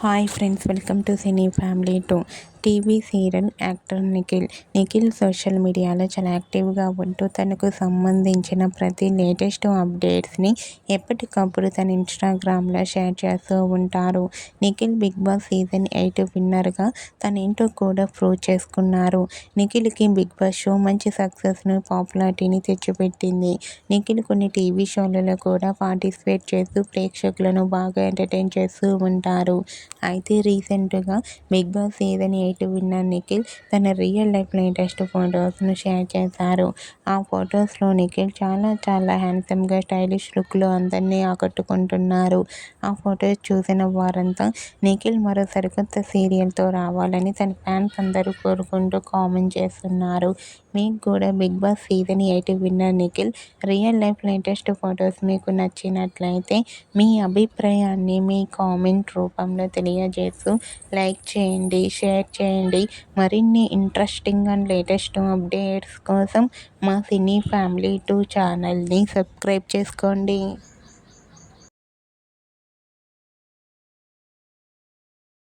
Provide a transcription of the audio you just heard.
Hi friends, welcome to cine family two. TV serial actor Nikhil social మీడియాలో చాలా యాక్టివ్గా ఉంటూ తనకు సంబంధించిన ప్రతి లేటెస్ట్ అప్డేట్స్ని ఎప్పటికప్పుడు తన ఇన్స్టాగ్రామ్లో షేర్ చేస్తూ ఉంటారు. నిఖిల్ బిగ్ బాస్ సీజన్ 8 విన్నర్గా తనేంటో కూడా ప్రూవ్ చేసుకున్నారు. నిఖిల్కి బిగ్ బాస్ షో మంచి సక్సెస్ను, పాపులారిటీని తెచ్చిపెట్టింది. నిఖిల్ కొన్ని టీవీ షోలలో కూడా పార్టిసిపేట్ చేస్తూ ప్రేక్షకులను బాగా ఎంటర్టైన్ చేస్తూ ఉంటారు. అయితే రీసెంట్గా big boss season 8 winner Nikhil తన రియల్ లైఫ్ లేటెస్ట్ ఫొటోస్ను షేర్ చేశారు. ఆ ఫొటోస్లో నిఖిల్ చాలా హ్యాండ్సమ్గా స్టైలిష్ లుక్లో అందరినీ ఆకట్టుకుంటున్నారు. ఆ ఫొటోస్ చూసిన వారంతా నిఖిల్ మరో సరికొత్త సీరియల్తో రావాలని తన ఫ్యాన్స్ అందరూ కోరుకుంటూ కామెంట్ చేస్తున్నారు. మీకు కూడా big boss season 8 winner Nikhil real life latest photos మీకు నచ్చినట్లయితే మీ అభిప్రాయాన్ని మీ కామెంట్ రూపంలో తెలియజేస్తూ లైక్ చేయండి, షేర్ చేయండి. మరిన్ని ఇంట్రెస్టింగ్ అండ్ లేటెస్ట్ అప్డేట్స్ కోసం మా సినీ ఫ్యామిలీ 2 ఛానల్ని సబ్స్క్రైబ్ చేసుకోండి.